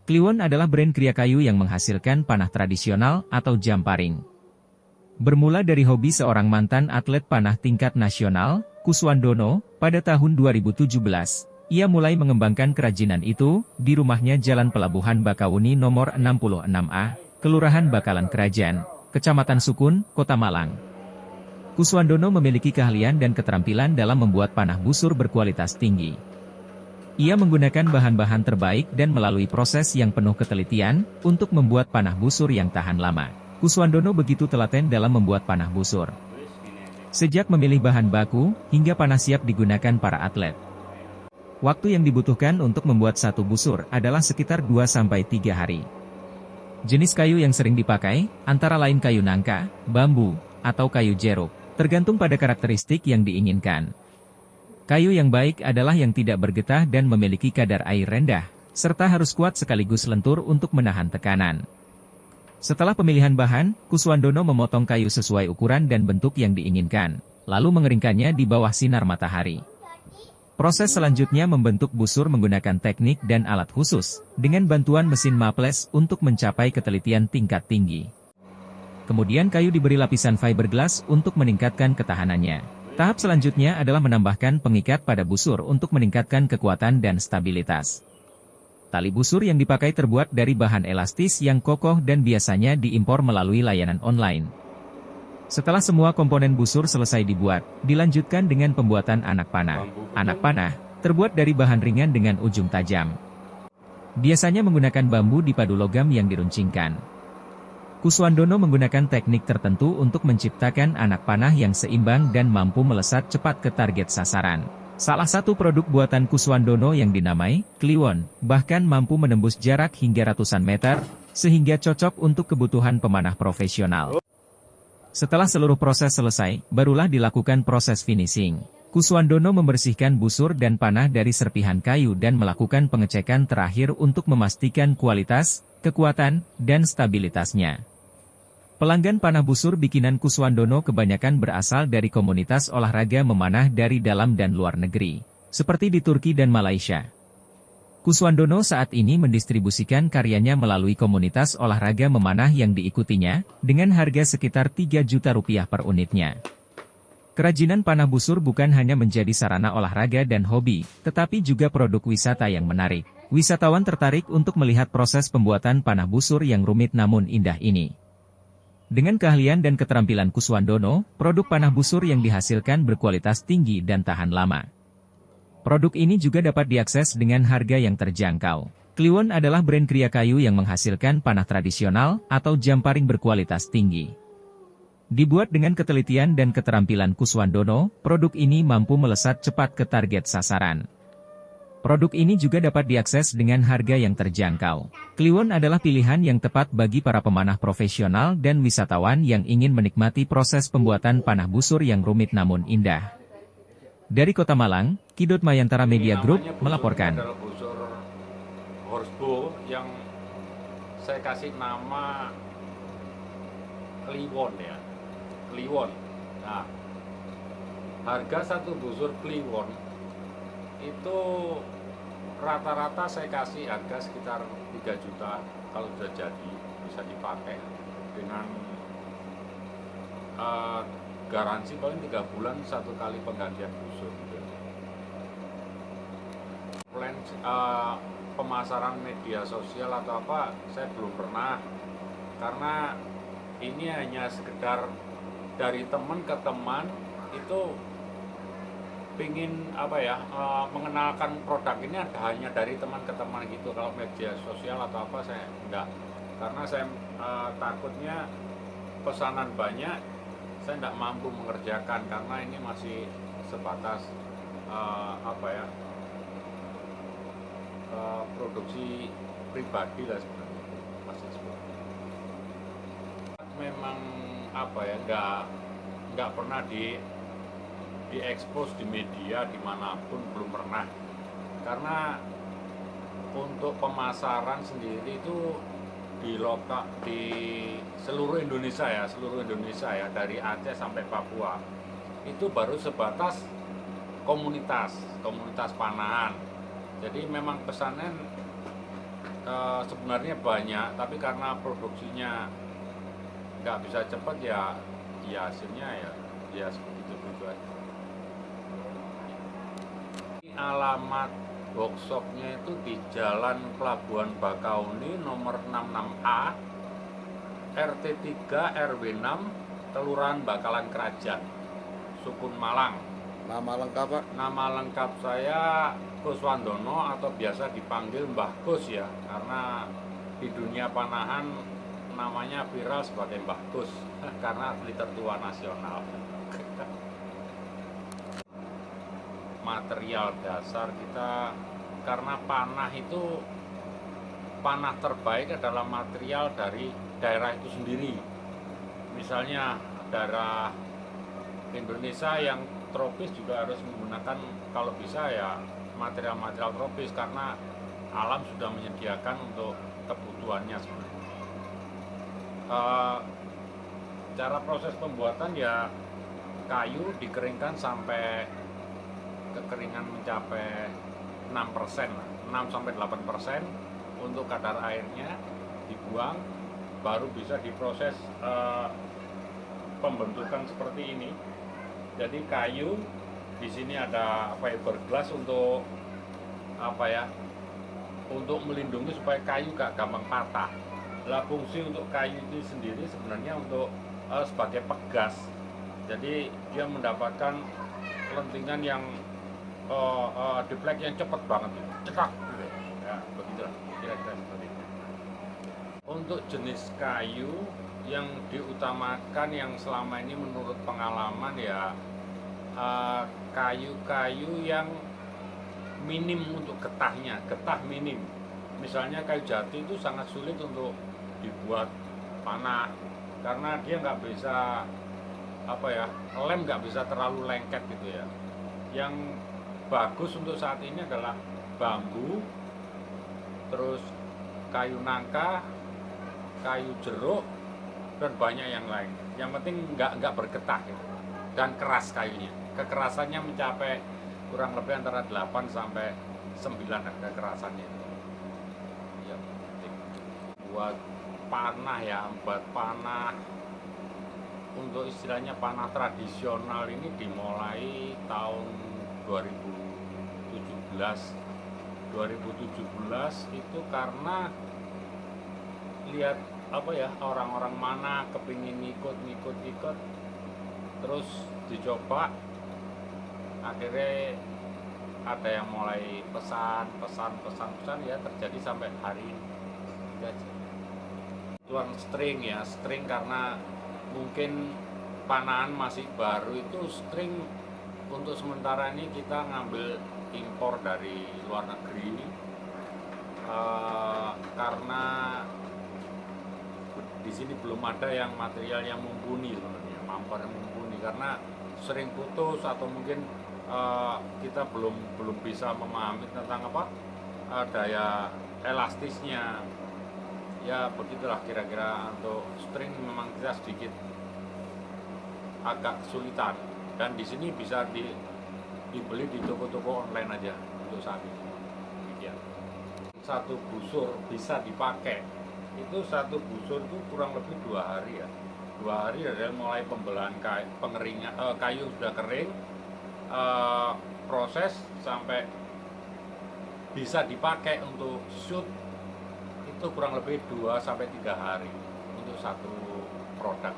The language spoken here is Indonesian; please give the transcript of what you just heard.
Kliwon adalah brand kria kayu yang menghasilkan panah tradisional atau jamparing. Bermula dari hobi seorang mantan atlet panah tingkat nasional, Kuswandono, pada tahun 2017, ia mulai mengembangkan kerajinan itu di rumahnya Jalan Pelabuhan Bakauni nomor 66A, Kelurahan Bakalan Kerajaan, Kecamatan Sukun, Kota Malang. Kuswandono memiliki keahlian dan keterampilan dalam membuat panah busur berkualitas tinggi. Ia menggunakan bahan-bahan terbaik dan melalui proses yang penuh ketelitian untuk membuat panah busur yang tahan lama. Kuswandono begitu telaten dalam membuat panah busur. Sejak memilih bahan baku, hingga panah siap digunakan para atlet. Waktu yang dibutuhkan untuk membuat satu busur adalah sekitar 2-3 hari. Jenis kayu yang sering dipakai, antara lain kayu nangka, bambu, atau kayu jeruk, tergantung pada karakteristik yang diinginkan. Kayu yang baik adalah yang tidak bergetah dan memiliki kadar air rendah, serta harus kuat sekaligus lentur untuk menahan tekanan. Setelah pemilihan bahan, Kuswandono memotong kayu sesuai ukuran dan bentuk yang diinginkan, lalu mengeringkannya di bawah sinar matahari. Proses selanjutnya membentuk busur menggunakan teknik dan alat khusus, dengan bantuan mesin maples untuk mencapai ketelitian tingkat tinggi. Kemudian kayu diberi lapisan fiberglass untuk meningkatkan ketahanannya. Tahap selanjutnya adalah menambahkan pengikat pada busur untuk meningkatkan kekuatan dan stabilitas. Tali busur yang dipakai terbuat dari bahan elastis yang kokoh dan biasanya diimpor melalui layanan online. Setelah semua komponen busur selesai dibuat, dilanjutkan dengan pembuatan anak panah. Anak panah terbuat dari bahan ringan dengan ujung tajam. Biasanya menggunakan bambu dipadu logam yang diruncingkan. Kuswandono menggunakan teknik tertentu untuk menciptakan anak panah yang seimbang dan mampu melesat cepat ke target sasaran. Salah satu produk buatan Kuswandono yang dinamai Kliwon, bahkan mampu menembus jarak hingga ratusan meter, sehingga cocok untuk kebutuhan pemanah profesional. Setelah seluruh proses selesai, barulah dilakukan proses finishing. Kuswandono membersihkan busur dan panah dari serpihan kayu dan melakukan pengecekan terakhir untuk memastikan kualitas, kekuatan, dan stabilitasnya. Pelanggan panah busur bikinan Kuswandono kebanyakan berasal dari komunitas olahraga memanah dari dalam dan luar negeri, seperti di Turki dan Malaysia. Kuswandono saat ini mendistribusikan karyanya melalui komunitas olahraga memanah yang diikutinya, dengan harga sekitar Rp3 juta per unitnya. Kerajinan panah busur bukan hanya menjadi sarana olahraga dan hobi, tetapi juga produk wisata yang menarik. Wisatawan tertarik untuk melihat proses pembuatan panah busur yang rumit namun indah ini. Dengan keahlian dan keterampilan Kuswandono, produk panah busur yang dihasilkan berkualitas tinggi dan tahan lama. Produk ini juga dapat diakses dengan harga yang terjangkau. Kliwon adalah brand kria kayu yang menghasilkan panah tradisional atau jamparing berkualitas tinggi. Dibuat dengan ketelitian dan keterampilan Kuswandono, produk ini mampu melesat cepat ke target sasaran. Produk ini juga dapat diakses dengan harga yang terjangkau. Kliwon adalah pilihan yang tepat bagi para pemanah profesional dan wisatawan yang ingin menikmati proses pembuatan panah busur yang rumit namun indah. Dari Kota Malang, Kidot Mayantara Media Group melaporkan. Adalah busur horsebow yang saya kasih nama Kliwon ya. Kliwon. Nah, harga satu busur Kliwon itu rata-rata saya kasih harga sekitar 3 juta kalau sudah jadi, bisa dipakai dengan garansi paling 3 bulan 1 kali penggantian busur gitu. Plan pemasaran media sosial atau apa saya belum pernah, karena ini hanya sekedar dari teman ke teman itu pingin apa ya, mengenalkan produk ini hanya dari teman ke teman gitu. Kalau media sosial atau apa saya enggak, karena saya takutnya pesanan banyak saya enggak mampu mengerjakan, karena ini masih sebatas apa ya, produksi pribadi lah sebenarnya, masih seperti itu. Memang apa ya, enggak pernah diekspos di media dimanapun, belum pernah, karena untuk pemasaran sendiri itu di seluruh Indonesia ya, dari Aceh sampai Papua itu baru sebatas komunitas panahan. Jadi memang pesanan sebenarnya banyak, tapi karena produksinya nggak bisa cepat ya, ya hasilnya ya seperti itu aja. Alamat workshopnya itu di Jalan Pelabuhan Bakauni nomor 66A RT 3 RW 6 Kelurahan Bakalan Kerajaan, Sukun Malang. Nama lengkap Pak? Nama lengkap saya Kuswandono atau biasa dipanggil Mbah Kus ya, karena di dunia panahan namanya viral sebagai Mbah Kus karena atlet tertua nasional. Material dasar kita, karena panah itu, panah terbaik adalah material dari daerah itu sendiri. Misalnya daerah Indonesia yang tropis juga harus menggunakan kalau bisa ya material-material tropis, karena alam sudah menyediakan untuk kebutuhannya sebenarnya. Cara proses pembuatan ya kayu dikeringkan sampai kekeringan mencapai 6%, 6-8%. Untuk kadar airnya dibuang, baru bisa diproses pembentukan seperti ini. Jadi kayu di sini ada fiberglass untuk apa ya? Untuk melindungi supaya kayu gak gampang patah. Lah fungsi untuk kayu itu sendiri sebenarnya untuk sebagai pegas. Jadi dia mendapatkan lentingan yang deflect yang cepat banget, cetak gitu. Ya, begitulah kira-kira seperti itu. Untuk jenis kayu yang diutamakan yang selama ini menurut pengalaman ya kayu-kayu yang minim untuk getahnya, getah minim. Misalnya kayu jati itu sangat sulit untuk dibuat panah karena dia nggak bisa apa ya, lem nggak bisa terlalu lengket gitu ya. Yang bagus untuk saat ini adalah bambu, terus kayu nangka, kayu jeruk, dan banyak yang lain. Yang penting nggak bergetah gitu. Dan keras kayunya. Kekerasannya mencapai kurang lebih antara 8 sampai 9 kekerasannya. Ya, penting. Buat panah ya, buat panah untuk istilahnya panah tradisional ini dimulai tahun 2017 itu karena lihat apa ya, orang-orang mana kepingin ikut terus dicoba, akhirnya ada yang mulai pesan ya, terjadi sampai hari ini. Tuan string ya, string karena mungkin panahan masih baru, itu string untuk sementara ini kita ngambil impor dari luar negeri karena di sini belum ada yang material yang mumpuni sebenarnya, mampar yang mumpuni, karena sering putus atau mungkin kita belum bisa memahami tentang apa daya elastisnya. Ya begitulah kira-kira. Untuk string memang kita sedikit agak kesulitan, dan di sini bisa dibeli di toko-toko online aja untuk saat ini. Demikian. Satu busur bisa dipakai itu, satu busur itu kurang lebih 2 hari ya. 2 hari dari mulai pembelahan pengeringan kayu sudah kering, proses sampai bisa dipakai untuk shoot itu kurang lebih 2-3 hari untuk satu produk.